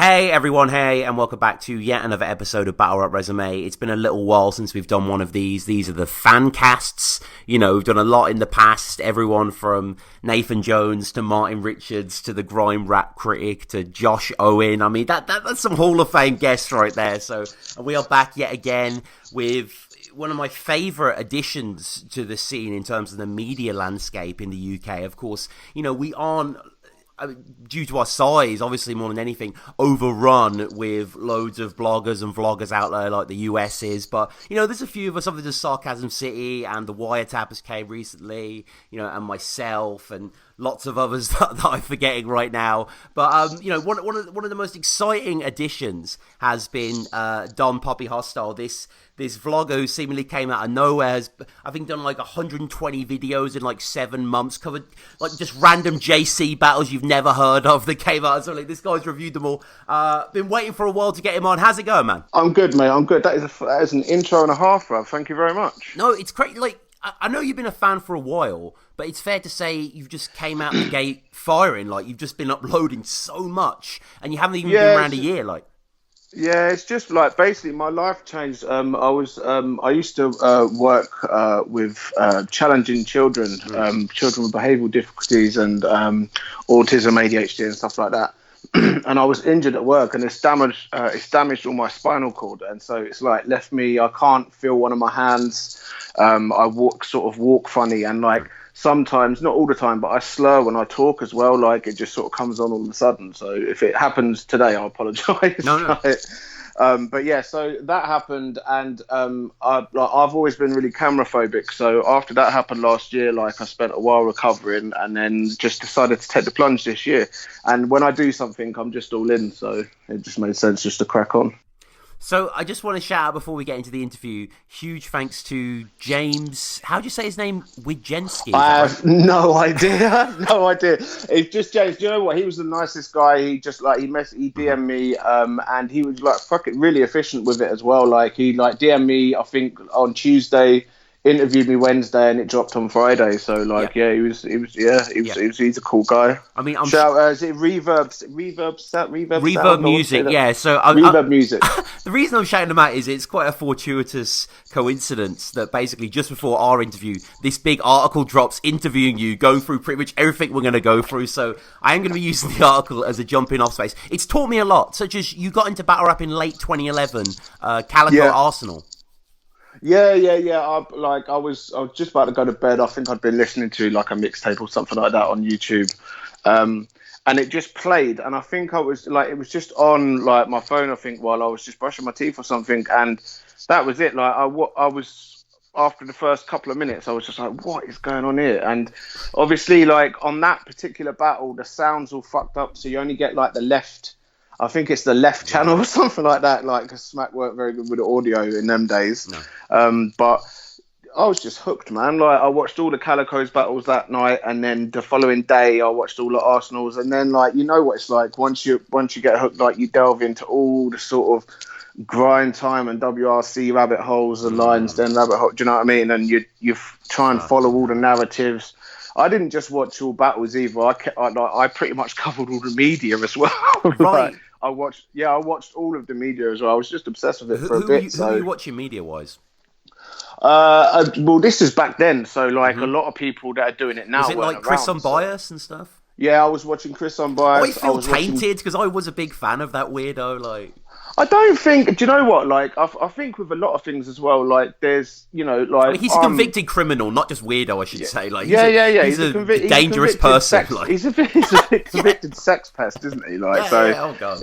Hey everyone, hey, and welcome back to yet another episode of Battle Rap Resume. It's been a little while since we've done one of these. These are the Fancasts. You know, we've done a lot in the past. Everyone from Nathan Jones to Martin Richards to the grime rap critic to Josh Owen. I mean, that's some Hall of Fame guests right there. So we are back yet again with one of my favourite additions to the scene in terms of the media landscape in the UK. Of course, you know, we aren't, due to our size, obviously more than anything, overrun with loads of bloggers and vloggers out there like the US is. But, you know, there's a few of us, other than Sarcasm City and the Wiretappers came recently, you know, and myself and lots of others that I'm forgetting right now. But, you know, one of the most exciting additions has been Don Papi Hostile, this vlogger who seemingly came out of nowhere, has, I think, done like 120 videos in like 7 months, covered like just random JC battles you've never heard of that came out. So like, this guy's reviewed them all. Been waiting for a while to get him on. How's it going, man? I'm good, mate. I'm good. That is an intro and a half, Rob. Thank you very much. No, it's crazy. Like, I know you've been a fan for a while, but it's fair to say you've just came out the gate firing. Like, you've just been uploading so much, and you haven't even been around a year. Like, yeah, it's just like basically my life changed. I used to work with challenging children, children with behavioural difficulties and autism, ADHD, and stuff like that. And I was injured at work, and it's damaged all my spinal cord, and so it's like left me. I can't feel one of my hands. I walk funny, and like sometimes, not all the time, but I slur when I talk as well. Like it just sort of comes on all of a sudden. So if it happens today, I apologise. No. But yeah, so that happened, and I've always been really camera phobic. So after that happened last year, like I spent a while recovering, and then just decided to take the plunge this year. And when I do something, I'm just all in. So it just made sense just to crack on. So I just want to shout out before we get into the interview, huge thanks to James, how do you say his name? Widjenski? I have no idea. No idea. It's just James. Do you know what? He was the nicest guy. He just like, he DM'd me, and he was like fucking really efficient with it as well. Like he like DM'd me, I think on Tuesday, interviewed me Wednesday, and it dropped on Friday. So like, he's a cool guy. I mean, is it reverb music? Yeah. So reverb music. The reason I'm shouting them out is it's quite a fortuitous coincidence that basically just before our interview, this big article drops interviewing you, going through pretty much everything we're going to go through. So I am going to be using the article as a jumping off space. It's taught me a lot, such as you got into battle rap in late 2011, Calico Arsenal. Yeah. I was just about to go to bed. I think I'd been listening to like a mixtape or something like that on YouTube. And it just played. And I think I was like, it was just on like my phone, I think, while I was just brushing my teeth or something. And that was it. Like I was, after the first couple of minutes, I was just like, what is going on here? And obviously like on that particular battle, the sound's all fucked up. So you only get like the left, I think it's the left channel or something like that, like, because Smack weren't very good with the audio in them days. No. But I was just hooked, man. Like, I watched all the Calico's battles that night, and then the following day, I watched all the Arsenals, and then, like, you know what it's like. Once you get hooked, like, you delve into all the sort of grind time and WRC rabbit holes and lines, then rabbit hole, do you know what I mean? And you try and follow all the narratives. I didn't just watch all battles either. I pretty much covered all the media as well. Right. Like, I watched all of the media as well. I was just obsessed with it for a bit. Who are you watching media-wise? Well, this is back then, so like a lot of people that are doing it now. Was it like Chris on Bias and stuff? Yeah, I was watching Chris on Bias. I feel tainted because I was a big fan of that weirdo. Like, I don't think. Do you know what? Like, I think with a lot of things as well. Like, there's, you know, like, I mean, he's a convicted criminal, not just weirdo. I should say. Like, he's a dangerous person. Like, he's a convicted sex pest, isn't he? Like, oh god.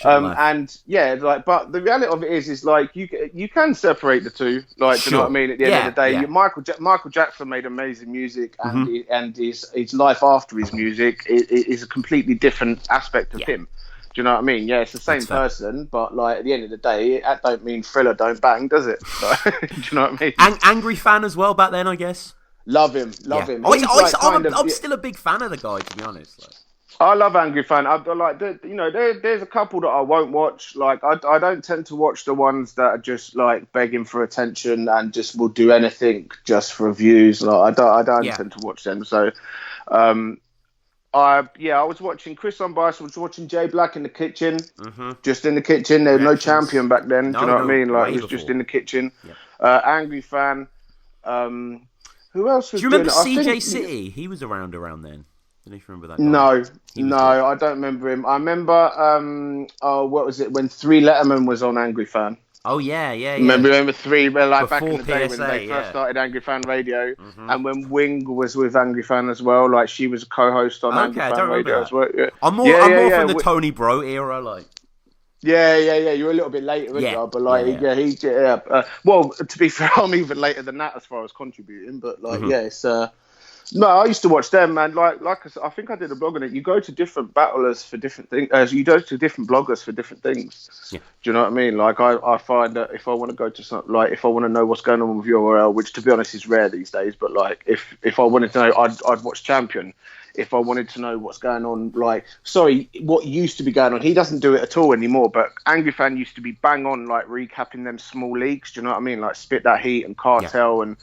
And like, but the reality of it is like you can separate the two. Like, do you know what I mean? At the end of the day, Michael Jackson made amazing music, and his life after his music is a completely different aspect of him. Do you know what I mean? Yeah, it's the same person, but like at the end of the day, that don't mean Thriller don't bang, does it? So, do you know what I mean? Angry fan as well back then, I guess. Love him. I'm still a big fan of the guy, to be honest. Like, I love Angry Fan. I like, you know, there's a couple that I won't watch. Like, I don't tend to watch the ones that are just like begging for attention and just will do anything just for views. Like, I don't tend to watch them. So, I was watching Chris Unbiased. I was watching Jay Black in the kitchen, just in the kitchen. There was no Reactions. champion back then. Do you know what I mean? Like, way it was just before. in the kitchen. Yep. Angry Fan. Who else was Do you remember doing it? CJ City? He was around then. Don't know if you remember that guy. No, I don't remember him. I remember, what was it, when Three Letterman was on Angry Fan. Oh, yeah. Remember Three, like Before back in the day PSA, when they first started Angry Fan Radio, Mm-hmm. and when Wing was with Angry Fan as well, like she was a co-host on Angry Fan Radio as well. Yeah. I'm more from the Tony Bro era, like. Yeah. You're a little bit later, weren't you? But like, well, to be fair, I'm even later than that as far as contributing. But like, it's. No, I used to watch them, man. Like I said, I think I did a blog on it. You go to different battlers for different things. You go to different bloggers for different things. Yeah. Do you know what I mean? Like I find that if I want to go to some, like if I want to know what's going on with URL, which to be honest is rare these days, but like if I wanted to know, I'd watch Champion. If I wanted to know what's going on, what used to be going on, he doesn't do it at all anymore. But Angry Fan used to be bang on, like recapping them small leagues. Do you know what I mean? Like Spit That Heat and Cartel and.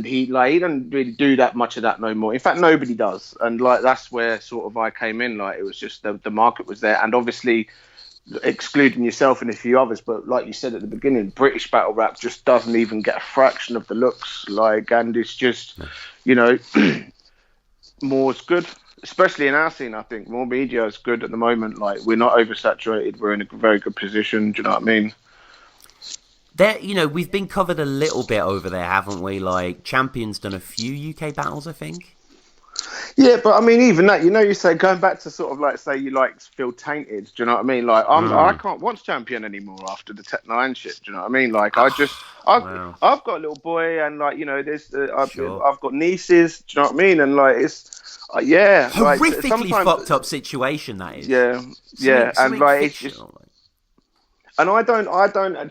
He doesn't really do that much of that no more. In fact, nobody does. And like that's where sort of I came in. Like it was just the market was there, and obviously excluding yourself and a few others. But like you said at the beginning, British battle rap just doesn't even get a fraction of the looks. Like, and it's just, more's good, especially in our scene. I think more media is good at the moment. Like we're not oversaturated. We're in a very good position. Do you know what I mean? There, we've been covered a little bit over there, haven't we? Like, Champion's done a few UK battles, I think. Yeah, but I mean, even that, you say going back to sort of like say you like feel tainted. Do you know what I mean? Like, I can't watch Champion anymore after the Tech 9 shit. Do you know what I mean? Like, I've got a little boy, and like I've got nieces. Do you know what I mean? And like it's horrifically fucked up situation that is. Yeah, and like it's just. And I'm not.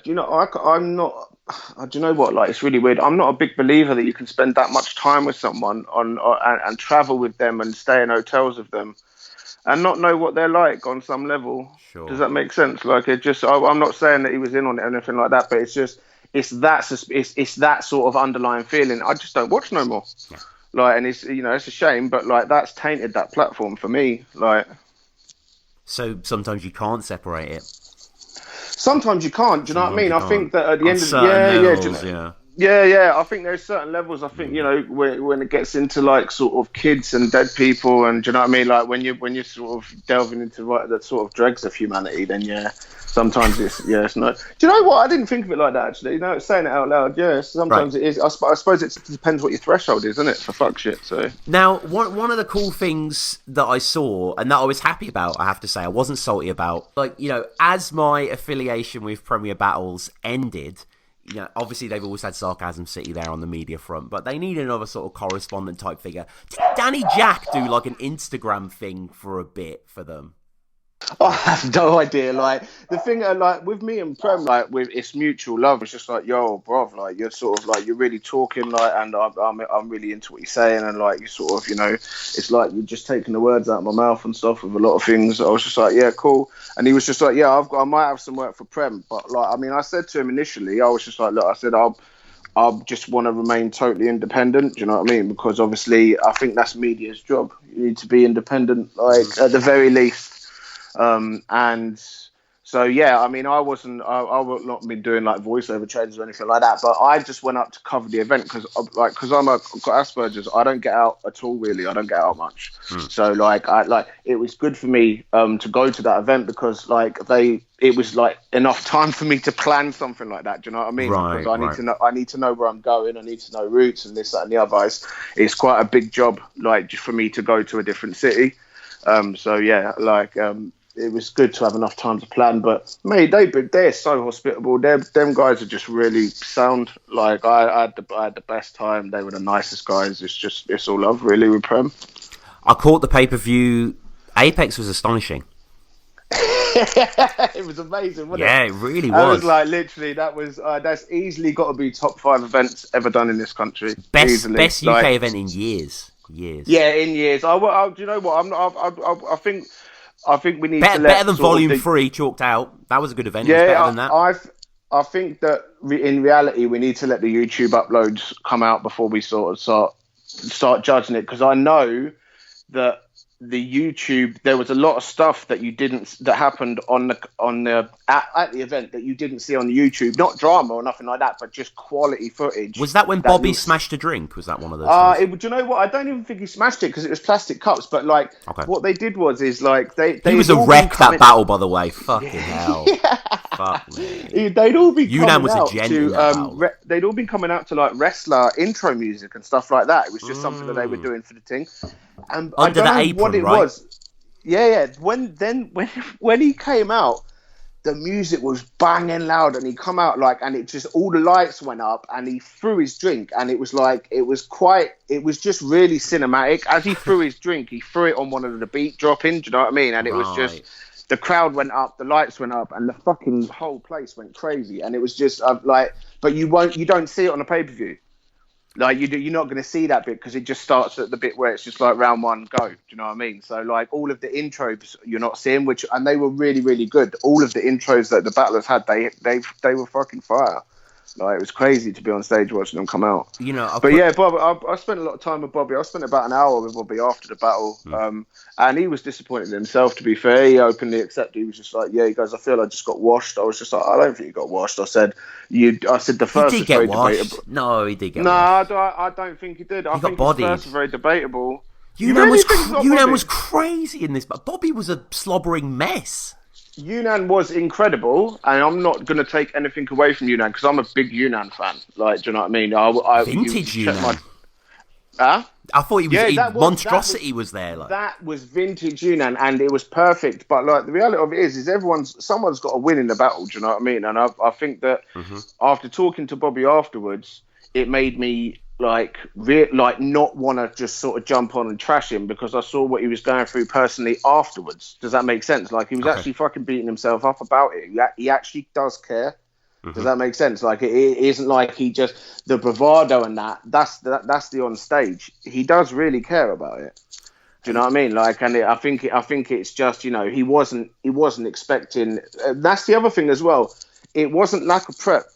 Do you know what? Like, it's really weird. I'm not a big believer that you can spend that much time with someone and travel with them and stay in hotels with them and not know what they're like on some level. Sure. Does that make sense? Like, I'm not saying that he was in on it or anything like that, but it's that sort of underlying feeling. I just don't watch no more. Yeah. Like, and it's it's a shame, but like that's tainted that platform for me. Like, so sometimes you can't separate it. Sometimes you can't. Do you know what I mean? I think that at the end of the I think there's certain levels. I think when it gets into like sort of kids and dead people, and do you know what I mean? Like when you're sort of delving into the sort of dregs of humanity, then sometimes it's not. Do you know what? I didn't think of it like that actually. Saying it out loud, sometimes it is. I suppose it depends what your threshold is, isn't it? For fuck shit. So now, one of the cool things that I saw and that I was happy about, I have to say, I wasn't salty about. Like as my affiliation with Premier Battles ended. Obviously they've always had Sarcasm City there on the media front, but they need another sort of correspondent type figure. Did Danny Jack do like an Instagram thing for a bit for them? I have no idea. Like the thing, like with me and Prem, like with it's mutual love. It's just like, yo, bruv, like you're sort of like you're really talking, like, and I'm really into what you're saying, and like you sort of, it's like you're just taking the words out of my mouth and stuff with a lot of things. I was just like, yeah, cool. And he was just like, yeah, I might have some work for Prem, but like, I mean, I said to him initially, I was just like, look, I said I just want to remain totally independent. Do you know what I mean? Because obviously, I think that's media's job. You need to be independent, like at the very least. And so I mean, I would not been doing like voiceover changes or anything like that, but I just went up to cover the event because I've got Asperger's. I don't get out at all, really. I don't get out much. So it was good for me to go to that event because it was like enough time for me to plan something like that. Do you know what I mean? Right, because I need to know where I'm going. I need to know routes and this, that, and the other. It's quite a big job, like just for me to go to a different city. It was good to have enough time to plan, but mate, they're so hospitable. Them guys are just really sound. Like I had the best time. They were the nicest guys. It's all love really with Prem. I caught the pay-per-view. Apex was astonishing. It was amazing, wasn't it? Yeah, it really was. I was like, literally, that's easily got to be top 5 events ever done in this country. Best UK event in years. Yeah, in years. Do you know what? I think we need to better than Volume 3 chalked out. That was a good event. Yeah, it was better than that. I think that in reality we need to let the YouTube uploads come out before we sort of start judging it, because I know that the YouTube, there was a lot of stuff that that happened at the event that you didn't see on the YouTube. Not drama or nothing like that, but just quality footage. Was that when Bobby smashed a drink? Was that one of those things? Do you know what? I don't even think he smashed it because it was plastic cups. But like, what they did was like he was a wreck that battle, by the way. Fucking hell. Fuck me. They'd all been Yunan was a gent in that battle. They'd all been coming out to like wrestler intro music and stuff like that. It was just something that they were doing for the thing. And Under I don't the know apron, what it right? was. Yeah. When he came out, the music was banging loud, and he come out and it just, all the lights went up, and he threw his drink, and it was just really cinematic. As he threw his drink, he threw it on one of the beat dropping. Do you know what I mean? And it was just, the crowd went up, the lights went up, and the fucking whole place went crazy. And it was just but you don't see it on a pay-per-view. Like you're not going to see that bit because it just starts at the bit where it's just like round one, go. Do you know what I mean? So like all of the intros you're not seeing, and they were really, really good. All of the intros that the battlers had, they were fucking fire. Like it was crazy to be on stage watching them come out. Bob, I spent a lot of time with Bobby. I spent about an hour with Bobby after the battle, and he was disappointed in himself. To be fair, he openly accepted. He was just like, "Yeah," he goes, "I feel I just got washed." I was just like, "I don't think you got washed." I said, the first he did was get very washed. debatable. No, he did get washed. No, I don't think he did. I think got his first was very debatable. Yunan was crazy in this, but Bobby was a slobbering mess. Yunan was incredible, and I'm not going to take anything away from Yunan because I'm a big Yunan fan. Like, do you know what I mean? Vintage Yunan. I thought he was monstrosity was there. Like. That was vintage Yunan, and it was perfect. But like the reality of it is someone's got to win in the battle. Do you know what I mean? And I think that after talking to Bobby afterwards, it made me not want to just sort of jump on and trash him because I saw what he was going through personally afterwards. Does that make sense? Like he was actually fucking beating himself up about it. He actually does care. Does that make sense? Like it isn't like he just the bravado and that's the on stage. He does really care about it. Do you know what I mean? Like, and I think it's just he wasn't expecting. That's the other thing as well. It wasn't lack of prep.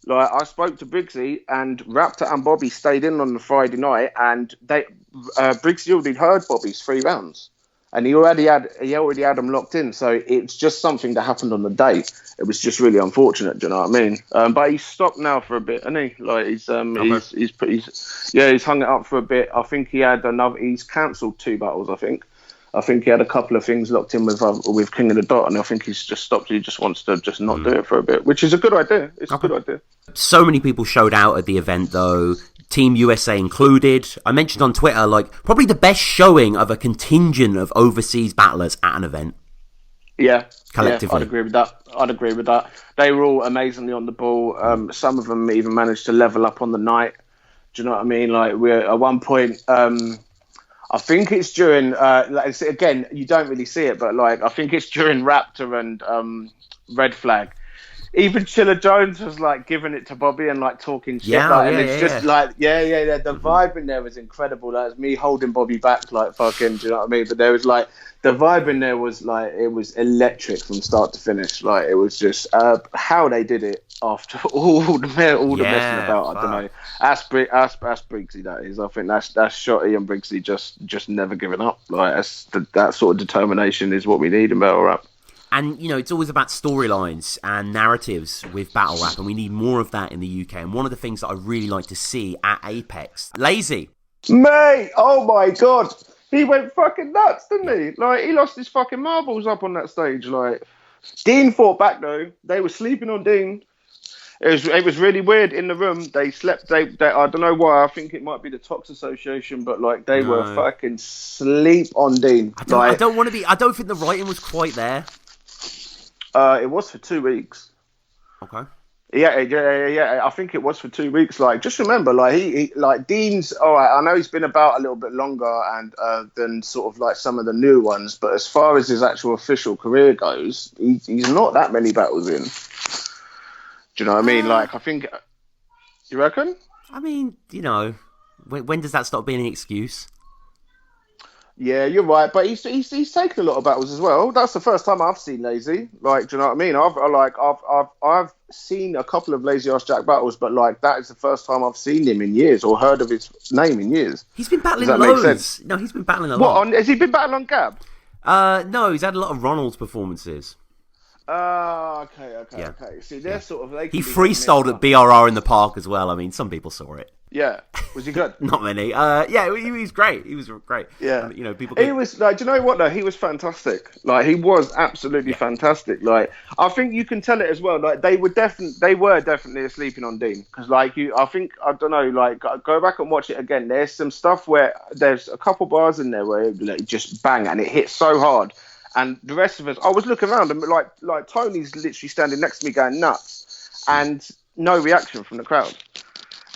Like I spoke to Briggsy, and Raptor and Bobby stayed in on the Friday night, and Briggsy already heard Bobby's 3 rounds, and he already had them locked in. So it's just something that happened on the day. It was just really unfortunate. Do you know what I mean? But he's stopped now for a bit, and he's hung it up for a bit. I think he's cancelled 2 battles. I think he had a couple of things locked in with King of the Dot, and I think he's just stopped. He just wants to just not do it for a bit, which is a good idea. It's a good idea. So many people showed out at the event, though. Team USA included. I mentioned on Twitter, probably the best showing of a contingent of overseas battlers at an event. Yeah, collectively. I'd agree with that. They were all amazingly on the ball. Some of them even managed to level up on the night. Do you know what I mean? Like we're at one point. I think it's during. Again, you don't really see it, but I think it's during Raptor and Red Flag. Even Chilla Jones was giving it to Bobby and talking shit. The vibe in there was incredible. That was me holding Bobby back fucking. Do you know what I mean? But there was the vibe in there was it was electric from start to finish. It was just how they did it after all the messing about. I don't know. That's Briggsy. That is. I think that's Shotty and Briggsy just never giving up. That sort of determination is what we need in battle rap. And, it's always about storylines and narratives with battle rap, and we need more of that in the UK. And one of the things that I really like to see at Apex, Lazy. Mate, oh my God. He went fucking nuts, didn't he? He lost his fucking marbles up on that stage. Dean fought back, though. They were sleeping on Dean. It was really weird in the room. They slept. They I don't know why. I think it might be the Tox Association, but they were fucking sleep on Dean. I don't want to be. I don't think the writing was quite there. It was for 2 weeks. Okay. Yeah. I think it was for 2 weeks. Just remember, he Dean's. All right. I know he's been about a little bit longer and than sort of some of the new ones, but as far as his actual official career goes, he's not that many battles in. Do you know what I mean? I think. You reckon? I mean, when does that stop being an excuse? Yeah, you're right, but he's taken a lot of battles as well. That's the first time I've seen Lazy. Like, do you know what I mean? I've seen a couple of Lazy Ass Jack battles, but like that is the first time I've seen him in years or heard of his name in years. He's been battling Does that make loads. sense? No, he's been battling a What lot. has he been battling on Gab? No, he's had a lot of Ronald's performances. Okay. See, they're sort of... He freestyled at BRR in the park as well. I mean, some people saw it. Yeah. Was he good? Not many. Yeah, he was great. He was great. Yeah. And, you know, people. He was like, do you know what though? He was fantastic. Like, he was absolutely fantastic. Like, I think you can tell it as well. Like, they were definitely sleeping on Dean because, like, I don't know. Like, go back and watch it again. There's some stuff where there's a couple bars in there where it just bang and it hits so hard. And the rest of us, I was looking around and like Tony's literally standing next to me going nuts, and no reaction from the crowd.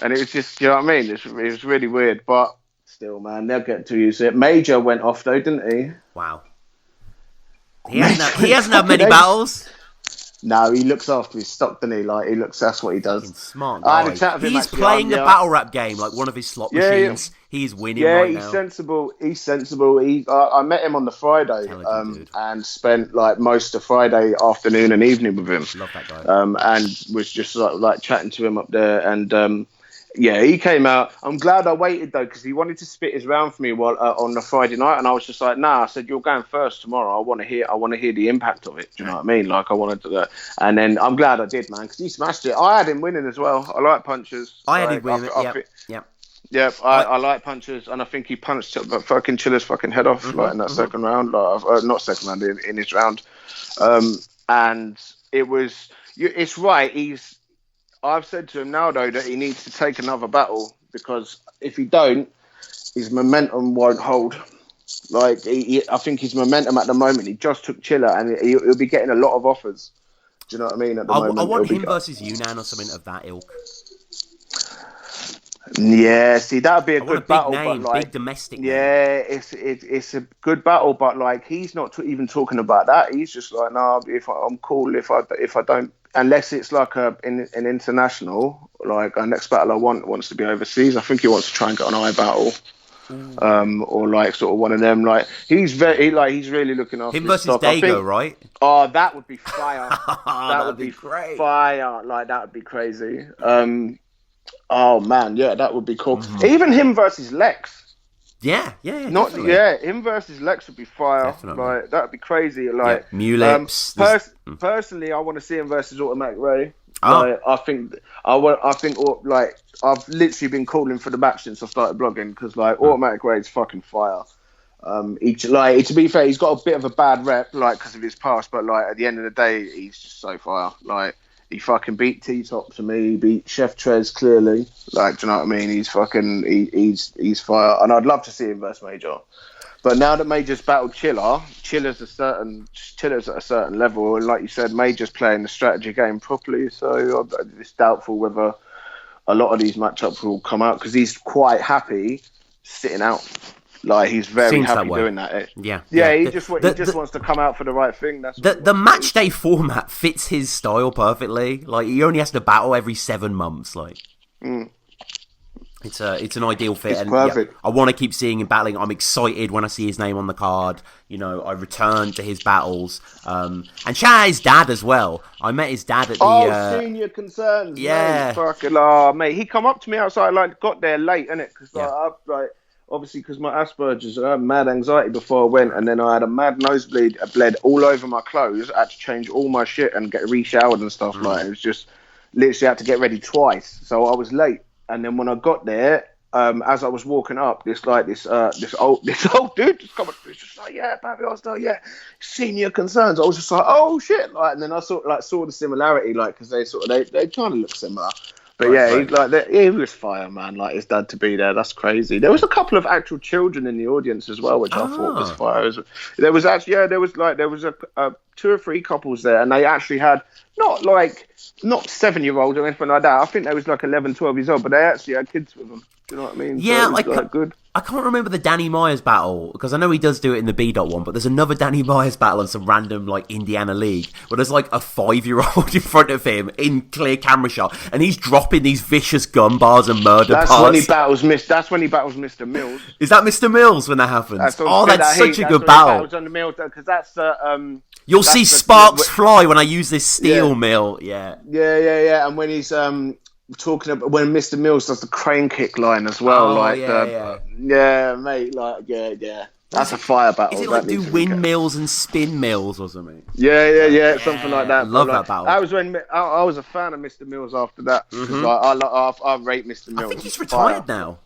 And it was just, you know what I mean? It was really weird, but still, man, they'll get to use it. Major went off though, didn't he? Wow. He hasn't had many battles. No, he looks after his stock, doesn't he? Like, that's what he does. Smart guy. I had a chat with him. He's playing the battle rap game like one of his slot machines. Yeah. He's winning right now. Yeah, he's sensible. I met him on the Friday and spent like most of Friday afternoon and evening with him. Love that guy. And was just like chatting to him up there. And yeah, he came out. I'm glad I waited though, because he wanted to spit his round for me while on the Friday night, and I was just like, nah. I said, you're going first tomorrow. I want to hear the impact of it. Do you know what I mean? Like, I wanted to. And then I'm glad I did, man, because he smashed it. I had him winning as well. I like punches. I had him winning. Yep. I like punches, and I think he punched fucking Chiller's fucking head off in that second round. Not second round, in his round. And it was. It's right. I've said to him now, though, that he needs to take another battle, because if he don't, his momentum won't hold. Like, I think his momentum at the moment, he just took Chiller, and he'll be getting a lot of offers. Do you know what I mean? At the moment, I want him versus Yunnan or something of that ilk. Yeah, see, that would be a good battle. Name, but like, big domestic name. It's a good battle, but like, he's not even talking about that. He's just like, nah, I'm cool if I don't, unless it's like an international. Like, our next battle I wants to be overseas. I think he wants to try and get an eye battle. Or like sort of one of them. Like, he's really looking after him versus Dago, right? Oh, that would be fire. that would be great. Fire. Like, that would be crazy. Oh man, yeah, that would be cool. Even him versus Lex. Yeah. Him versus Lex would be fire. Definitely. Like, that would be crazy. Like, Mulips. Personally, I want to see him versus Automatic Ray. Oh. Like, I think like, I've literally been calling for the match since I started blogging, because like, Automatic Ray is fucking fire. To be fair, he's got a bit of a bad rep, like, because of his past, but like, at the end of the day, he's just so fire. Like, he fucking beat T-Top to me. He beat Chef Trez clearly. Like, do you know what I mean? He's fucking... He's fire. And I'd love to see him versus Major. But now that Major's battled Chiller's at a certain level. And like you said, Major's playing the strategy game properly. So it's doubtful whether a lot of these matchups will come out, because he's quite happy sitting out. Like, he's very happy doing that. Yeah. He just wants to come out for the right thing. That's the match day format fits his style perfectly. Like, he only has to battle every 7 months. Like, it's an ideal fit. It's perfect. Yeah, I want to keep seeing him battling. I'm excited when I see his name on the card. You know, I return to his battles. And shout out his dad as well. I met his dad at the... Senior Concerns. Yeah. Mate, fucking, mate. He come up to me outside, like, got there late, innit? Because obviously, because my Asperger's, I had mad anxiety before I went, and then I had a mad nosebleed, bled all over my clothes. I had to change all my shit and get re-showered and stuff. Like, it was just literally had to get ready twice, so I was late. And then when I got there, as I was walking up, this old dude just come up, just like, yeah, Papi Hostile, yeah, Senior Concerns. I was just like, oh shit, like, and then I saw the similarity, like, because they kind of look similar. But he was fire, man. Like, his dad to be there, that's crazy. There was a couple of actual children in the audience as well, which I thought was fire. There was two or three couples there, and they actually had not 7-year-olds or anything like that. I think they was like 11, 12 years old, but they actually had kids with them. Do you know what I mean? Yeah, so it was, good. I can't remember the Danny Myers battle, because I know he does do it in the B.Dot one, but there's another Danny Myers battle in some random, like, Indiana league, where there's, like, a 5-year-old in front of him in clear camera shot, and he's dropping these vicious gun bars and murder That's parts. That's when he battles Mr. Mills. Is that Mr. Mills when that happens? That's such a good battle. That's on the Mills, because that's You'll see sparks fly when I use this steel mill. Yeah. And when he's talking about when Mr. Mills does the crane kick line as well, mate, that's a fire battle. Is it like do windmills and spin mills or something? Yeah, something like that. I love that battle. That was when I was a fan of Mr. Mills after that. I rate Mr. Mills. I think he's retired now.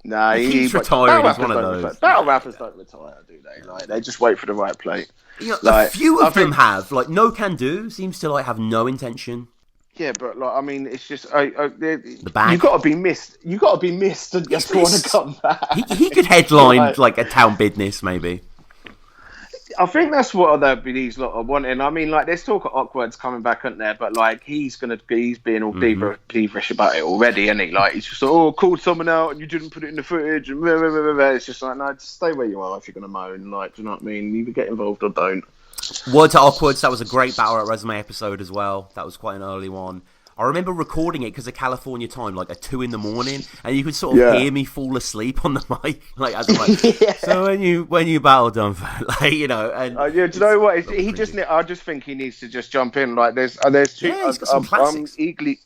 Nah, he's retiring. He's one of those. Battle rappers don't retire, do they? Like, they just wait for the right plate. You know, a few of them have. Like, No Can Do seems to have no intention. Yeah, but it's just the bag. You got to be missed. You got to be missed and just want to come back. He could headline like a town business, maybe. I think that's what these lot are wanting. I mean, there's talk of Awkward's coming back, isn't there? But he's being all peevish about it already, isn't he? Like, he's just called someone out and you didn't put it in the footage, and blah, blah, blah, blah. It's just like, no, just stay where you are if you're gonna moan. Like, do you know what I mean? Either get involved or don't. Word to Awkwards, that was a great Battle Rap Resume episode as well. That was quite an early one. I remember recording it because of California time, like at 2 a.m, and you could sort of hear me fall asleep on the mic, as I'm like. So when you battle Dunford, do you know what? I just think he needs to just jump in. Like there's two. He's got some classics. I'm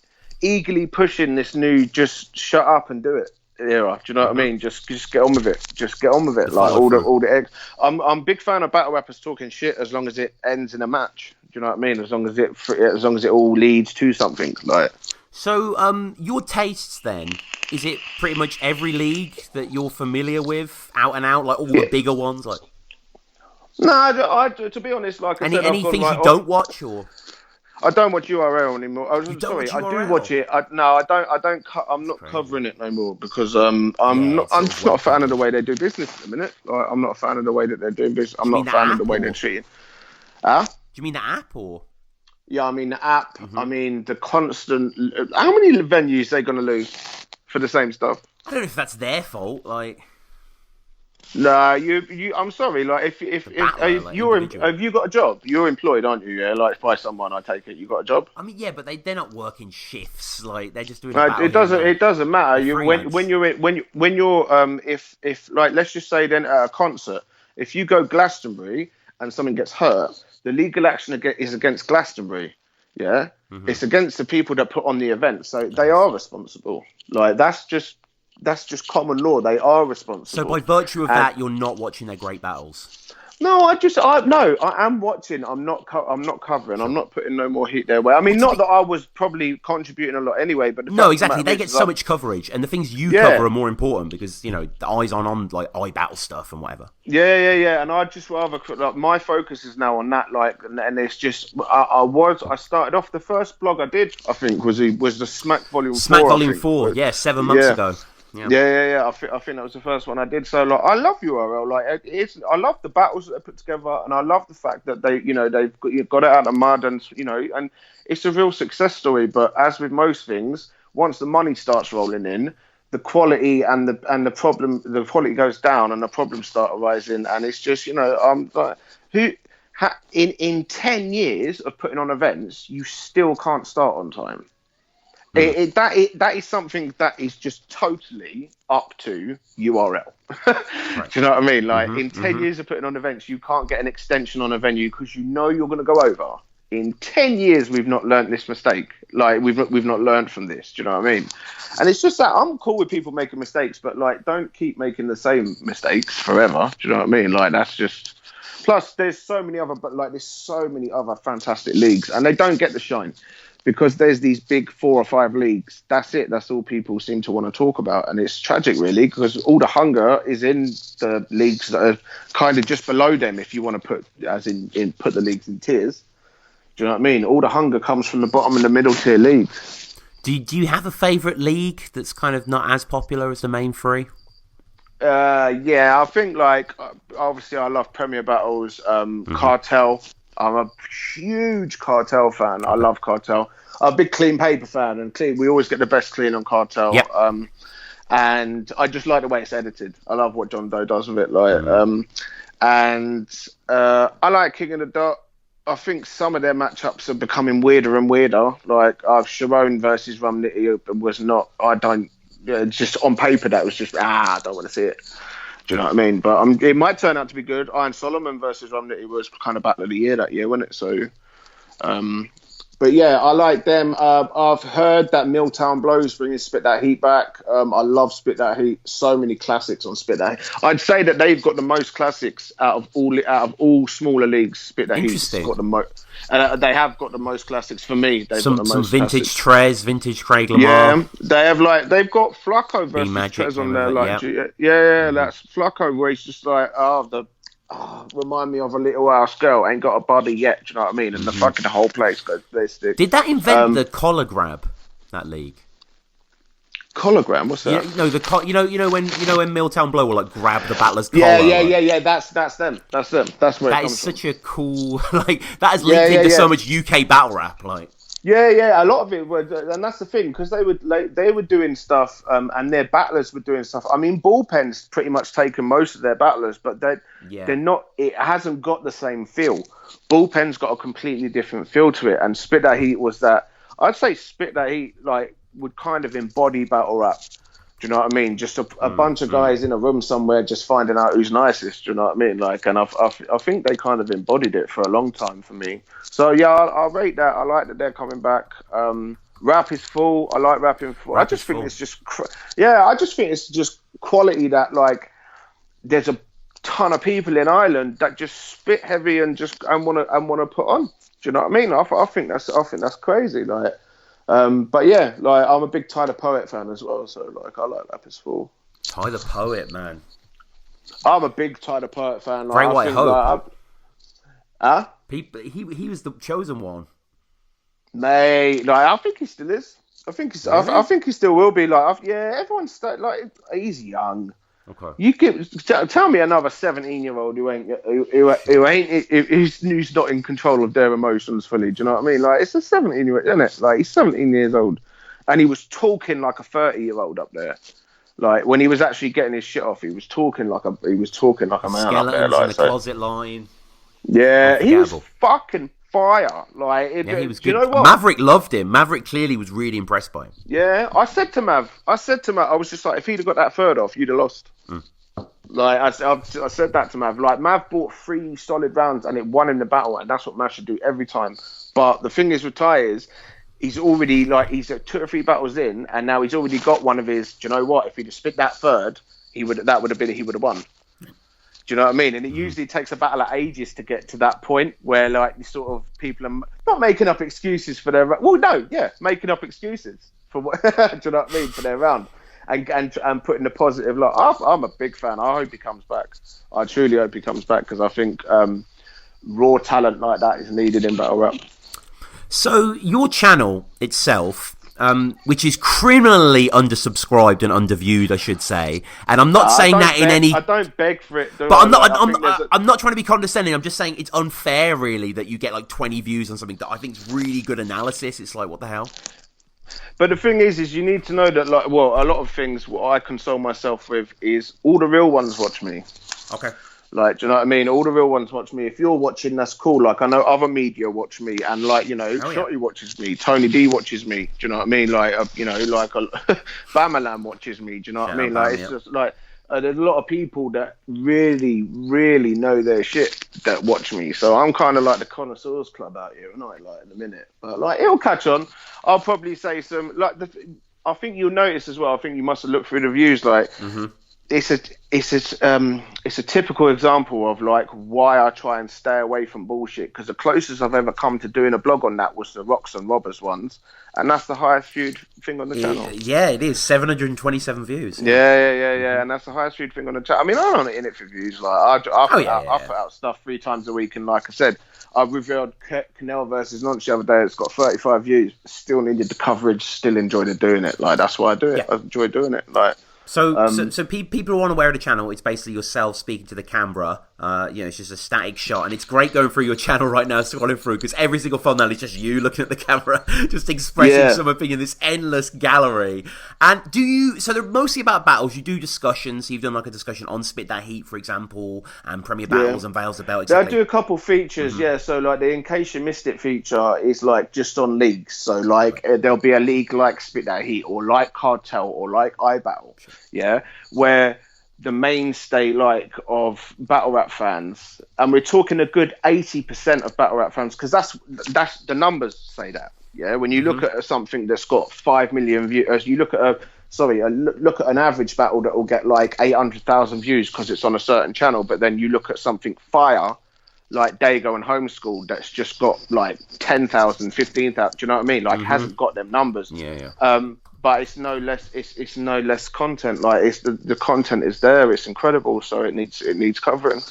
eagerly pushing this new just shut up and do it era. Do you know what I mean? Just get on with it. Just get on with it. Like all the eggs. I'm a big fan of battle rappers talking shit as long as it ends in a match. Do you know what I mean? As long as it all leads to something. Like. So, your tastes then, is it pretty much every league that you're familiar with, out and out, like all the bigger ones, like? No, I to be honest, like I said, any things you don't watch, or? I don't watch URL anymore. I do watch it. I'm not covering it no more because I'm not a fan of the way they do business at the minute. Like, I'm not a fan of the way that they're doing business. I'm not a fan of the way they're treating. Huh? Do you mean the app or? Yeah, I mean the app. Mm-hmm. I mean the constant. How many venues are they going to lose for the same stuff? I don't know if that's their fault. Like, no, you. I'm sorry. Like, if have you got a job? You're employed, aren't you? Yeah, like by someone. I take it you got a job. I mean, yeah, but they're not working shifts. Like they're just doing. It doesn't matter. When you're if like let's just say then at a concert, if you go Glastonbury and someone gets hurt, the legal action is against Glastonbury. Yeah, it's against the people that put on the event, so they are responsible. Like that's just common law. They are responsible. So by virtue of that, you're not watching their great battles. No, I am watching. I'm not covering. I'm not putting no more heat their way. I mean, not that I was probably contributing a lot anyway, but no, exactly. They get so much coverage, and the things you cover are more important because the eyes on like iBattle stuff and whatever. Yeah. And I'd just rather my focus is now on that. Like, and it's just I started off the first blog I did. I think was the Smack Volume 4. Smack Volume 4. Yeah, 7 months ago. Yeah. I think that was the first one I did. So I love URL. Like I love the battles that they put together, and I love the fact that they've got it out of the mud, and and it's a real success story. But as with most things, once the money starts rolling in, the quality and the quality goes down, and the problems start arising, and it's just I'm like in 10 years of putting on events, you still can't start on time. That is something that is just totally up to URL. Right. Do you know what I mean? Like in 10 years of putting on events, you can't get an extension on a venue because you're going to go over. In 10 years, we've not learnt this mistake. Like we've not learned from this. Do you know what I mean? And it's just that I'm cool with people making mistakes, but like don't keep making the same mistakes forever. Do you know what I mean? Like that's just. Plus, there's so many other fantastic leagues, and they don't get the shine. Because there's these big 4 or 5 leagues. That's it. That's all people seem to want to talk about. And it's tragic, really, because all the hunger is in the leagues that are kind of just below them, if you want to put the leagues in tiers. Do you know what I mean? All the hunger comes from the bottom and the middle tier leagues. Do you have a favourite league that's kind of not as popular as the main 3? Yeah, I think, like, obviously I love Premier Battles, Cartel. I'm a huge Cartel fan. I love Cartel. I'm a big Clean Paper fan, and Clean. We always get the best clean on Cartel. Yep. And I just like the way it's edited. I love what John Doe does with it. I like King of the Dot. I think some of their matchups are becoming weirder and weirder. Like Sharon versus Rumnitty was not. I don't. Just on paper, that was just I don't want to see it. Do you know what I mean? But it might turn out to be good. Iron Solomon versus Rumnitty was kind of battle of the year that year, wasn't it? So, but yeah, I like them. I've heard that Milltown Blows bringing Spit That Heat back. I love Spit That Heat. So many classics on Spit That Heat. I'd say that they've got the most classics out of all smaller leagues. Spit That Heat's got the most. They have got the most classics for me. They've got the most vintage classics. Trez, vintage Craig Lamar. Yeah, they've got Flacco versus Trez on there. That's Flacco where he's just like, remind me of a little house girl, ain't got a body yet. Do you know what I mean? And the fucking whole place goes ballistic. Did that invent the collar grab? That league. Collargram, what's that? You know when Milltown Blow will like grab the battler's collar. Yeah. That's them. That's where that is such a cool like that has linked into so much UK battle rap like. Yeah. A lot of it were, and that's the thing because they were doing stuff, and their battlers were doing stuff. I mean, Bullpen's pretty much taken most of their battlers, but they're not. It hasn't got the same feel. Bullpen's got a completely different feel to it, and Spit That Heat was that. I'd say Spit That Heat like would kind of embody battle rap. Do you know what I mean? Just a bunch of guys in a room somewhere just finding out who's nicest. Do you know what I mean? Like, and I think they kind of embodied it for a long time for me. So yeah, I'll rate that. I like that they're coming back. Rap is full. I like rapping full. I just think it's just quality that like there's a ton of people in Ireland that just spit heavy and want to put on. Do you know what I mean? I think that's crazy. Like. But yeah, like I'm a big Ty the Poet fan as well, so like I like Rap is Full. Ty the Poet, man. I'm a big Ty the Poet fan. Like, Great White Hope. He was the chosen one. Mate, like I think he still is. I think he still will be. Like everyone's he's young. Okay. Tell me another 17-year-old who's not in control of their emotions fully. Do you know what I mean? Like it's a 17-year-old, isn't it? Like he's 17 years old, and he was talking like a 30-year-old up there. Like when he was actually getting his shit off, he was talking like a man up there. Like in the closet line. Yeah, he was fucking fire. Like he was good. You know what? Maverick loved him. Maverick clearly was really impressed by him. Yeah, I said to Mav, I was just like, if he'd have got that third off, you'd have lost. Like I said that to Mav. Like Mav bought 3 solid rounds and it won him the battle, and that's what Mav should do every time. But the thing is with Ty is he's already he's 2 or 3 battles in, and now he's already got one of his. Do you know what? If he'd have spit that third, he would have won. Do you know what I mean? And it usually takes a battle at ages to get to that point where like these sort of people are not making up excuses for their making up excuses for what do you know what I mean, for their round and putting the positive. Like I'm a big fan. I hope he comes back. I truly hope he comes back because I think raw talent like that is needed in battle rap. So your channel itself. Which is criminally undersubscribed and underviewed, I should say. And I'm not saying that in any. I don't beg for it. But I'm not trying to be condescending. I'm just saying it's unfair, really, that you get like 20 views on something that I think is really good analysis. It's like, what the hell? But the thing is you need to know that, like, well, a lot of things what I console myself with is all the real ones watch me. Okay. Like, do you know what I mean? All the real ones watch me. If you're watching, that's cool. Like, I know other media watch me, and like, you know, Shotty watches me, Tony D watches me. Do you know what I mean? Like, Bamalam watches me. Do you know what I mean? Like, it's just like there's a lot of people that really, really know their shit that watch me. So I'm kind of like the connoisseurs club out here, and I like in a minute, but like it'll catch on. I'll probably say some like I think you'll notice as well. I think you must have looked through the views, like. Mm-hmm. It's a typical example of like why I try and stay away from bullshit, because the closest I've ever come to doing a blog on that was the Rocks and Robbers ones, and that's the highest viewed thing on the channel. Yeah, it is 727 views. Yeah, and that's the highest viewed thing on the channel. I mean, I'm not in it for views. Like I put out stuff 3 times a week, and like I said, I revealed Canel versus Nonch the other day. It's got 35 views. Still needed the coverage. Still enjoyed doing it. Like that's why I do it. Yeah. I enjoy doing it. Like. So people who aren't aware of the channel, it's basically yourself speaking to the camera, It's just a static shot, and it's great going through your channel right now, scrolling through, because every single thumbnail is just you looking at the camera, just expressing something in this endless gallery. And so they're mostly about battles. You do discussions. So you've done like a discussion on Spit That Heat, for example, and Premier Battles and Veils the Belt. I do a couple features, So like the In Case You Missed It feature is like just on leagues. So like there'll be a league like Spit That Heat, or like Cartel, or like iBattle, where the mainstay like of battle rap fans, and we're talking a good 80% of battle rap fans, because that's the numbers say that. When you look at something that's got 5 million views, you look at look at an average battle that will get like 800,000 views because it's on a certain channel, but then you look at something fire like Dago and Homeschool that's just got like 10,000, 15,000. Do you know what I mean? Like hasn't got them numbers. But it's no less. It's no less content. Like the content is there. It's incredible. So it needs covering.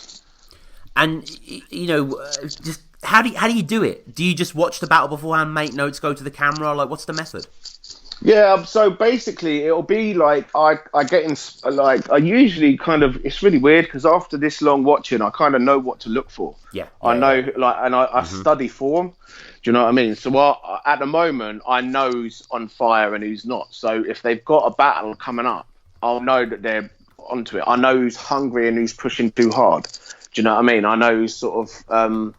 And just how do you do it? Do you just watch the battle beforehand, make notes, go to the camera? Like, what's the method? Yeah. So basically, it'll be like I get in. Like I usually kind of. It's really weird because after this long watching, I kind of know what to look for. I know and I study form. Do you know what I mean? So at the moment, I know who's on fire and who's not. So if they've got a battle coming up, I'll know that they're onto it. I know who's hungry and who's pushing too hard. Do you know what I mean? I know who's sort of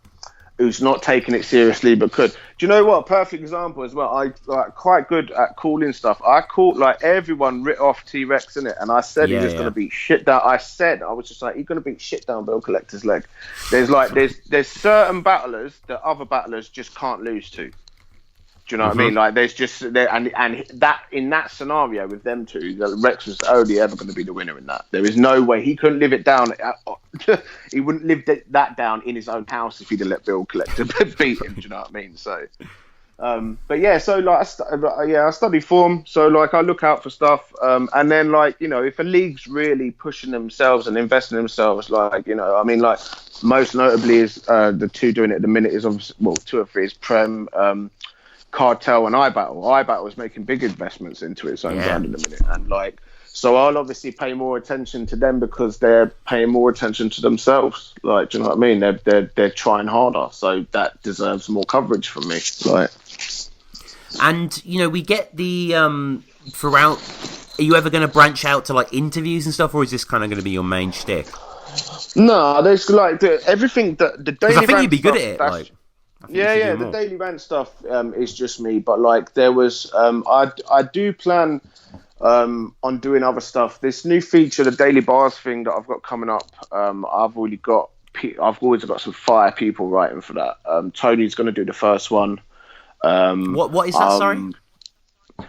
who's not taking it seriously but could. Do you know what? Perfect example as well. I like quite good at calling stuff. I called like everyone writ off T-Rex in it, and I said he was going to beat shit down. I was just like, he's going to beat shit down Bill Collector's leg. There's certain battlers that other battlers just can't lose to. Do you know what I mean? Like there's just and that in that scenario with them two, Rex was only ever going to be the winner in that. There is no way he couldn't live it down. He wouldn't live that down in his own house if he'd have let Bill Collector beat him. Do you know what I mean? So, but yeah, so like I study form. So like I look out for stuff, and then like if a league's really pushing themselves and investing in themselves, like I mean like most notably is the two doing it at the minute is obviously 2 or 3 is Prem. Cartel and iBattle. iBattle is making big investments into its own brand in a minute, and like so I'll obviously pay more attention to them because they're paying more attention to themselves. Like, do you know what I mean? They're trying harder, so that deserves more coverage from me. Like, and we get the throughout. Are you ever going to branch out to like interviews and stuff, or is this kind of going to be your main shtick? No, there's like everything that the daily. I think you'd be good at it. Like. The daily rant stuff is just me, but like there was I do plan on doing other stuff. This new feature, the Daily Bars thing that I've got coming up, I've always got some fire people writing for that. Tony's going to do the first one. What is that? Sorry.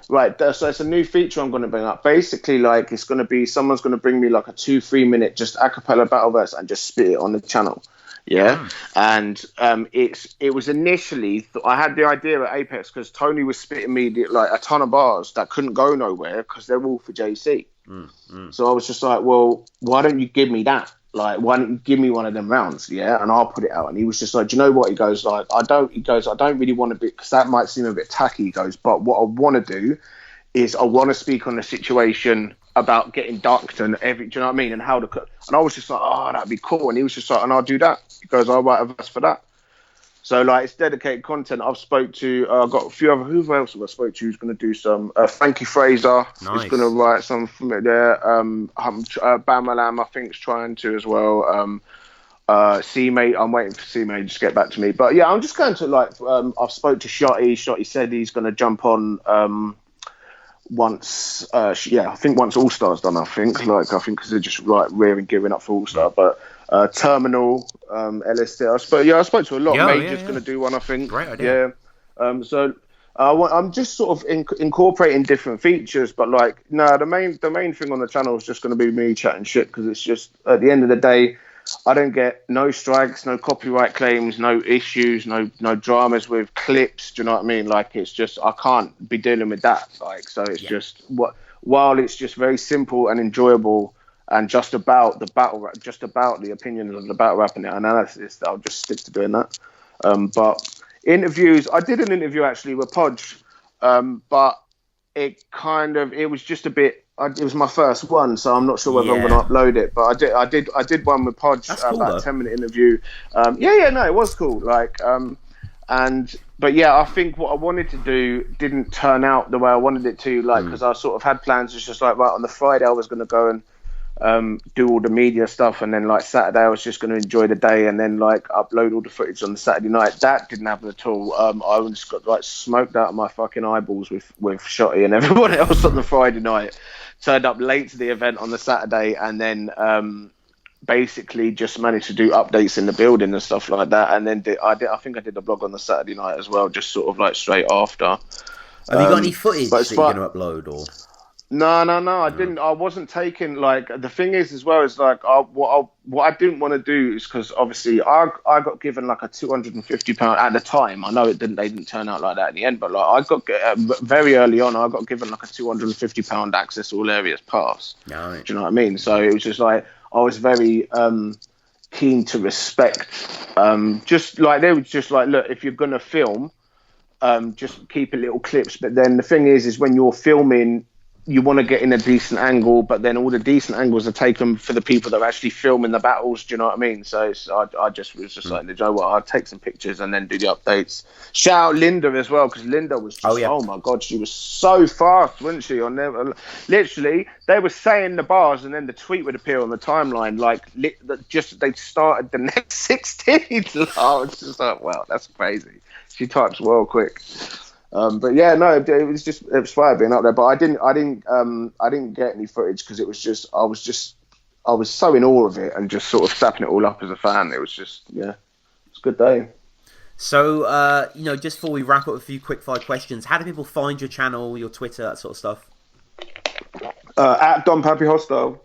Right, so it's a new feature I'm going to bring up. Basically, like it's going to be someone's going to bring me like a 2-3 minute just a cappella battle verse and just spit it on the channel. And it was initially I had the idea at Apex because Tony was spitting me like a ton of bars that couldn't go nowhere because they're all for JC. So I was just like, well, why don't you give me that? Like, why don't you give me one of them rounds? And I'll put it out. And he was just like, do you know what? He goes like, I don't really want to be, because that might seem a bit tacky. He goes, but what I want to do is I want to speak on the situation about getting ducked and do you know what I mean? And how to cut. And I was just like, oh, that'd be cool. And he was just like, and I'll do that. He goes, I'll write a verse for that. So like, it's dedicated content. I've spoke to, I've got a few other, who else have I spoke to who's going to do some, Frankie Fraser is going to write some from it there. Bamalam, I think, is trying to as well. C-Mate, I'm waiting for C-Mate to get back to me. But yeah, I'm just going to like, I've spoke to Shotty. Shotty said he's going to jump on, once I think once All Star's done, I think because they're just like rearing gearing up for All Star. But Terminal, LSD, I spoke to a lot. Major's going to do one, I think. Great idea. So I'm just sort of incorporating different features, but like the main thing on the channel is just going to be me chatting shit, because it's just at the end of the day, I don't get no strikes, no copyright claims, no issues, no dramas with clips. Do you know what I mean? Like, it's just, I can't be dealing with that. Like, so it's just while it's just very simple and enjoyable and just about the battle rap, just about the opinions of the battle rap and the analysis, I'll just stick to doing that. But interviews, I did an interview actually with Podge, but it was just a bit, it was my first one, so I'm not sure whether I'm going to upload it. But I did one with Podge, cool, about a 10-minute interview. No, it was cool. But yeah, I think what I wanted to do didn't turn out the way I wanted it to. Because I sort of had plans. It's just like, right, on the Friday I was going to go and do all the media stuff, and then Saturday I was just going to enjoy the day, and then upload all the footage on the Saturday night. That didn't happen at all. I just got smoked out of my fucking eyeballs with Shotty and everyone else on the Friday night. Turned up late to the event on the Saturday, and then basically just managed to do updates in the building and stuff like that. And then I think I did a blog on the Saturday night as well, just sort of straight after. Have you got any footage that you're going to upload or? No, I didn't. I wasn't taking the thing is as well is what I didn't want to do is because obviously I got given a £250 at the time. I know they didn't turn out like that in the end, but I got very early on. I got given a £250 access all areas pass. No. Do you know what I mean? So it was just I was very keen to respect. They were just look, if you're gonna film, just keep it little clips. But then the thing is when you're filming, you want to get in a decent angle, but then all the decent angles are taken for the people that are actually filming the battles. Do you know what I mean? So I just was just you know what, I'll take some pictures and then do the updates. Shout out Linda as well, because Linda was just, oh my God, she was so fast, wasn't she? Literally, they were saying the bars and then the tweet would appear on the timeline, they started the next 16. I was just wow, that's crazy. She types well quick. But yeah, no, it was fire being up there. But I didn't get any footage because it was just I was so in awe of it and just sort of sapping it all up as a fan. It was just it's a good day. So just before we wrap up, a few quick fire questions. How do people find your channel, your Twitter, that sort of stuff? At Don Papi Hostile.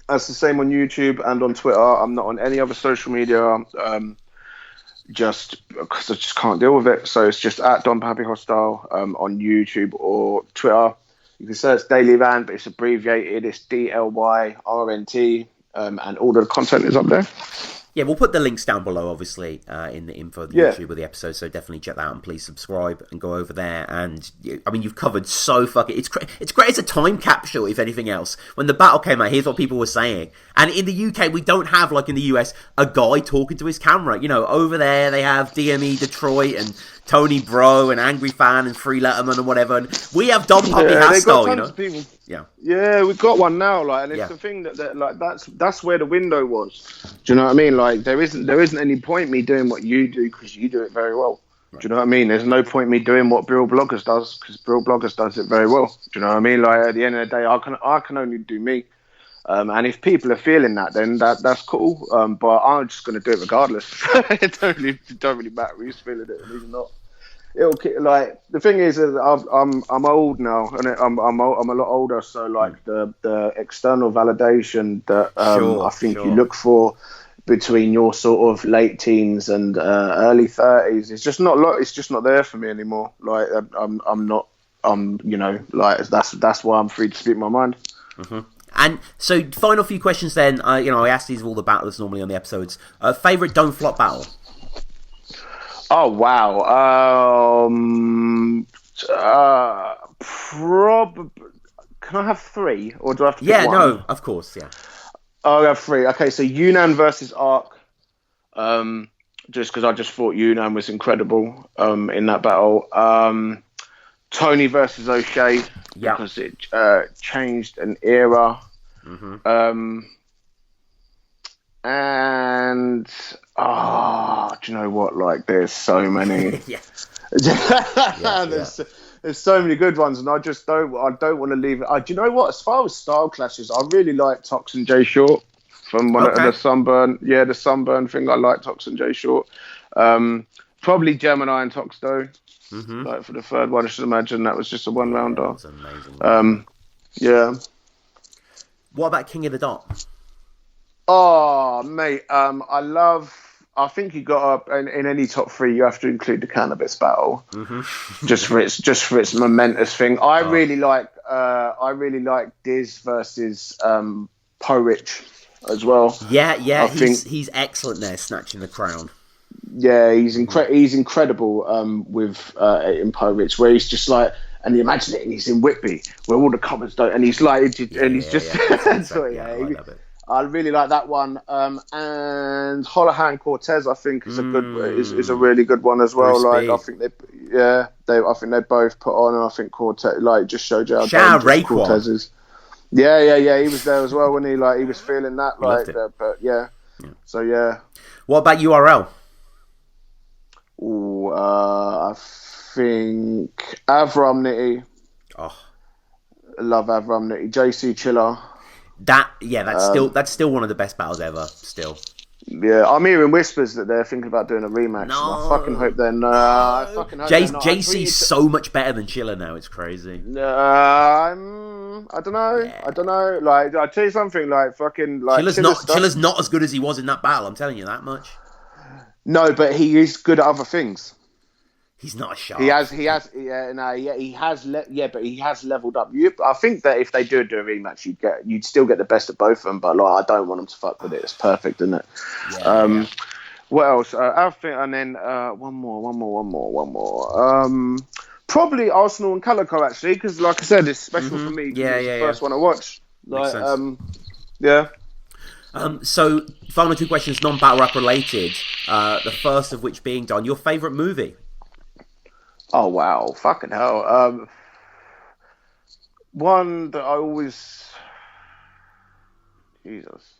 That's the same on YouTube and on Twitter. I'm not on any other social media. Just because I just can't deal with it. So it's just at Don Papi Hostile on YouTube or Twitter. You can search Daily Rant, but it's abbreviated. It's DLYRNT, and all the content is up there. Yeah, we'll put the links down below, obviously, in the info of the YouTube of the episode, so definitely check that out and please subscribe and go over there. And, I mean, you've covered so fucking... It's great as a time capsule, if anything else. When the battle came out, here's what people were saying. And in the UK, we don't have, like in the US, a guy talking to his camera. You know, over there, they have DME Detroit and Tony Bro and Angry Fan and Free Letterman and whatever. And we have Don Papi Hostile, you know? Yeah, we've got one now, and it's the thing that that's where the window was. Do you know what I mean? There isn't any point me doing what you do because you do it very well. Right. Do you know what I mean? There's no point me doing what Brill Bloggers does because Brill Bloggers does it very well. Do you know what I mean? At the end of the day, I can only do me. And if people are feeling that, then that's cool. But I'm just going to do it regardless. It don't really matter who's feeling it and who's not. The thing is I'm old now, and I'm a lot older. So the external validation that I think you look for between your sort of late teens and early 30s, it's just not there for me anymore. That's why I'm free to speak my mind. Mm-hmm. And so, final few questions then. I ask these of all the battlers normally on the episodes. Favorite Don't Flop battle? Oh wow! Can I have three, or do I have to pick one? Yeah, no, of course, yeah. I'll have three. Okay, so Yunnan versus Ark. Just because I just thought Yunnan was incredible in that battle. Tony versus O'Shea because it changed an era. Mm-hmm. And do you know what? There's so many. There's so many good ones, and I don't want to leave it. Do you know what? As far as style clashes, I really like Tox and Jay Short from the Sunburn. Yeah, the Sunburn thing. I like Tox and Jay Short. Probably Gemini and Tox though. Mm-hmm. For the third one, I should imagine that was just a one rounder. That was amazing. Yeah. What about King of the Dot? Oh, mate, I think you got in any top three, you have to include the cannabis battle, just for its momentous thing. I really like Diz versus Porridge as well. Yeah, he's excellent there, snatching the crown. Yeah, he's incredible with in Porridge, where he's just and you imagine it, and he's in Whitby, where all the cupboards don't, and he's like, and he's just, I really like that one. And Holohan Cortez, I think, is a good, is a really good one as well. Like, I think I think they both put on, and I think Cortez, like, just showed you how dangerous Cortez is. Yeah, he was there as well when he was feeling that, like, but yeah. So yeah. What about URL? Ooh, I think Avram Nitti. Oh, I love Avram Nitti. JC Chiller. That's still one of the best battles ever. Still. Yeah, I'm hearing whispers that they're thinking about doing a rematch. No. I fucking hope they're not. I fucking hope they're not. JC's so much better than Chiller now. It's crazy. I don't know. Yeah. I don't know. Like, I tell you something. Like, fucking, like, Chiller's not as good as he was in that battle. I'm telling you that much. No, but he is good at other things. He's not a shark. He has leveled up. I think that if they do a rematch, you'd still get the best of both of them. But like, I don't want them to fuck with it. It's perfect, isn't it? Yeah. What else? I think, and then one more. Probably Arsenal and Calico, actually, because like I said, it's special for me. It's the first one I watched. Like, yeah. So, final two questions, non-battle rap related. The first of which being, Don, your favourite movie? Oh, wow. Fucking hell. One that I always... Jesus.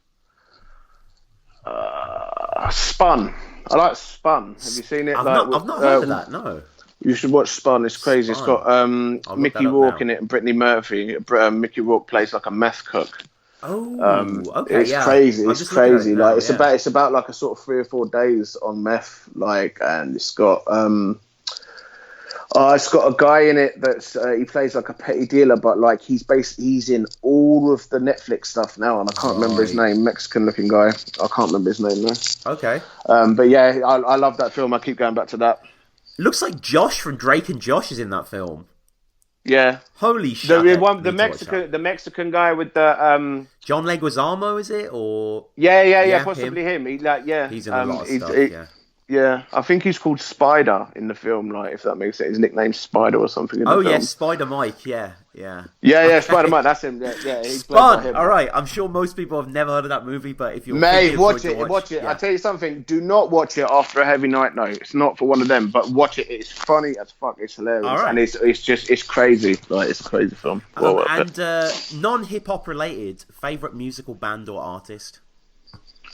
Spun. I like Spun. Have you seen it? I've not heard of that, no. You should watch Spun. It's crazy. Spun. It's got Mickey Rourke in it and Brittany Murphy. Mickey Rourke plays like a meth cook. Oh, okay. It's crazy. It's crazy. It now, like it's about like a sort of 3 or 4 days on meth. Like, and it's got a guy in it that's he plays like a petty dealer, but like he's in all of the Netflix stuff now, and I can't remember his name. Mexican-looking guy. I can't remember his name though. Okay. But yeah, I love that film. I keep going back to that. Looks like Josh from Drake and Josh is in that film. Yeah. Holy shit. The Mexican guy with the John Leguizamo, is it? Or yeah, possibly him. He's in a lot of stuff. Yeah, I think he's called Spider in the film, like, if that makes sense. His nickname's Spider or something in the film. Yes, Spider Mike, yeah. Yeah, Spider Mike, that's him. Yeah, he's Spun. All right, I'm sure most people have never heard of that movie, but if you're watch it. Yeah. I tell you something, do not watch it after a heavy night. No, it's not for one of them, but watch it. It's funny as fuck. It's hilarious, and it's crazy. Like, it's a crazy film. Non-hip hop related, favorite musical band or artist?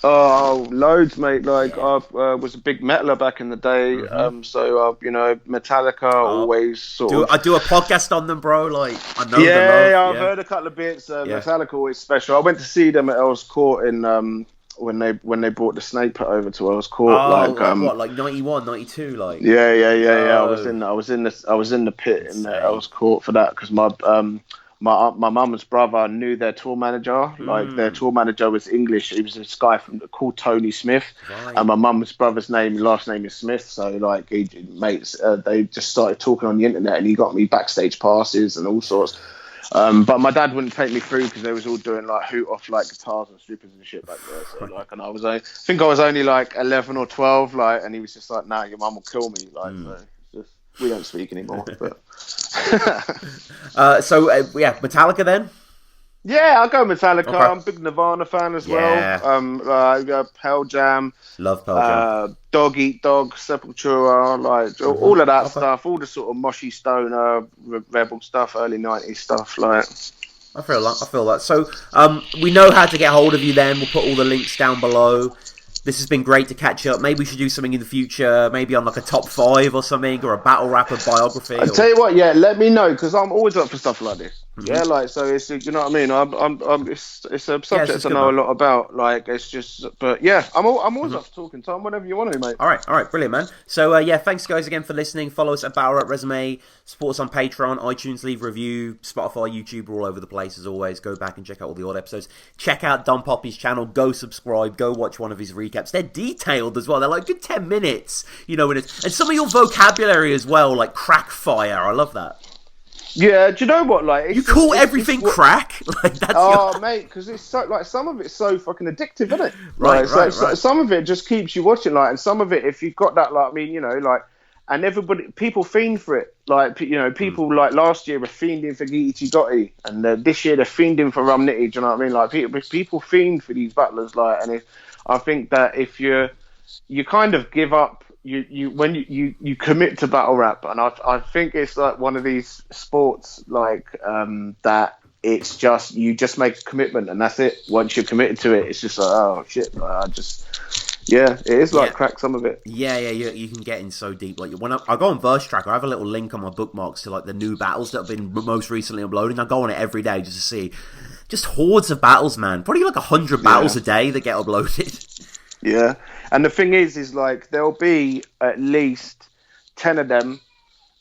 Oh, loads, mate. Like, I was a big metaler back in the day. So, Metallica always sort of... I do a podcast on them, bro. Like, I know I've heard a couple of bits. Metallica always special. I went to see them at Earl's Court in when they brought the Snake Pit over to Earl's Court. Like 91, 92? Like... Yeah. I was in the pit in Earl's Court for that because my mum's brother knew their tour manager. Like, their tour manager was English. He was this guy called Tony Smith, and my mum's brother's last name is Smith. So like, they just started talking on the internet, and he got me backstage passes and all sorts. But my dad wouldn't take me through because they was all doing like hoot off like guitars and strippers and shit back there. So like, and I think I was only like 11 or 12, like, and he was just like, "Nah, your mum will kill me." Like, so we don't speak anymore. But Metallica then. Yeah, I'll go Metallica. Okay. I'm a big Nirvana fan as well. Pearl Jam. Love Pearl Jam. Dog Eat Dog, Sepultura, like all of that stuff. All the sort of moshy stoner, rebel stuff, early 90s stuff. Like, I feel that. So we know how to get hold of you then. We'll put all the links down below. This has been great to catch up. Maybe we should do something in the future, maybe on like a top 5 or something, or a battle rapper biography. I'll tell you what, let me know, because I'm always up for stuff like this. Yeah, like, so it's, you know what I mean? It's a subject I know a lot about. Like, it's just, but yeah, I'm always up for talking, Tom, whenever you want to, mate. All right, brilliant, man. So thanks guys again for listening. Follow us at Battle Rap Resume. Support us on Patreon, iTunes, leave a review, Spotify, YouTube, we're all over the place as always. Go back and check out all the old episodes. Check out Don Poppy's channel. Go subscribe. Go watch one of his recaps. They're detailed as well. They're like good 10 minutes, you know, and some of your vocabulary as well, like crack fire. I love that. Yeah, do you know what? Like, you call everything crack? Like, that's mate, because it's so, like, some of it's so fucking addictive, isn't it? Right. Some of it just keeps you watching, like, and some of it, if you've got that, like, I mean, you know, like, people fiend for it. Like, you know, people like last year were fiending for Gitti Gotti, and this year they're fiending for Rum Nitty. Do you know what I mean? Like, people fiend for these battlers. Like, and I think that if you kind of give up, when you commit to battle rap, and I think it's like one of these sports like that. It's just you just make a commitment, and that's it. Once you're committed to it, it's just like, oh shit, it is like crack some of it. Yeah, you can get in so deep. Like when I go on Verse Track, I have a little link on my bookmarks to like the new battles that have been most recently uploaded. I go on it every day just to see just hordes of battles, man. Probably like 100 battles a day that get uploaded. Yeah, and the thing is like there'll be at least 10 of them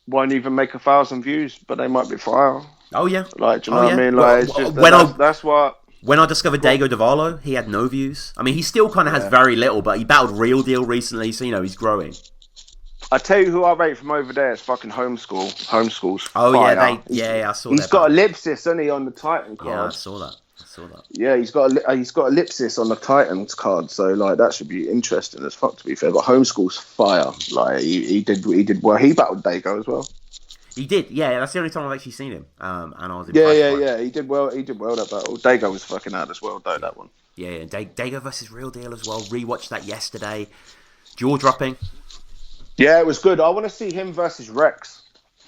won't even make 1,000 views, but they might be fire. Oh yeah, like, do you know what I mean? Like, it's just that's what. When I discovered Dago Davalo, he had no views. I mean, he still kind of has very little, but he battled Real Deal recently, so you know he's growing. I tell you who I rate from over there is fucking Homeschool. Homeschool's Oh fire. I saw that. He's got ellipsis, hasn't he, on the Titan card? Yeah, I saw that. Yeah, he's got ellipsis on the Titans card, so like that should be interesting as fuck, to be fair. But Homeschool's fire. Like he did well. He battled Dago as well. He did, yeah. That's the only time I've actually seen him, and I was impressed. Yeah. He did well that battle. Dago was fucking out as well, though, that one. Yeah. Dago versus Real Deal as well. Rewatched that yesterday. Jaw dropping. Yeah, it was good. I want to see him versus Rex.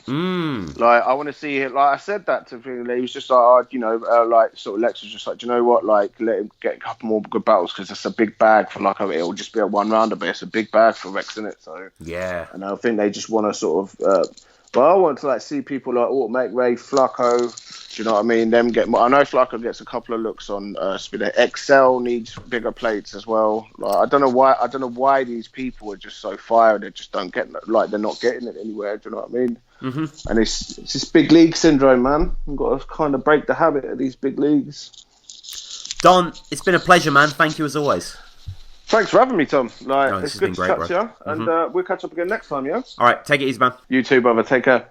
Like I want to see it. Like I said that to him. He was just like, like sort of Lex was just like, do you know what? Like, let him get a couple more good battles because it's a big bag for like it'll just be a one rounder, but it's a big bag for Rex, isn't it? So yeah, and I think they just want to sort of. But I want to like see people like Automate Ray, Flacco. Do you know what I mean? Them get more. I know Flacco gets a couple of looks on Speed. XL needs bigger plates as well. Like, I don't know why these people are just so fired. They just don't get like they're not getting it anywhere. Do you know what I mean? Mm-hmm. And it's just big league syndrome, man. You've got to kind of break the habit of these big leagues. Don, it's been a pleasure, man. Thank you as always. Thanks for having me, Tom. Like, No, it's good to catch you, and we'll catch up again next time, yeah? All right, take it easy, man. You too, brother. Take care.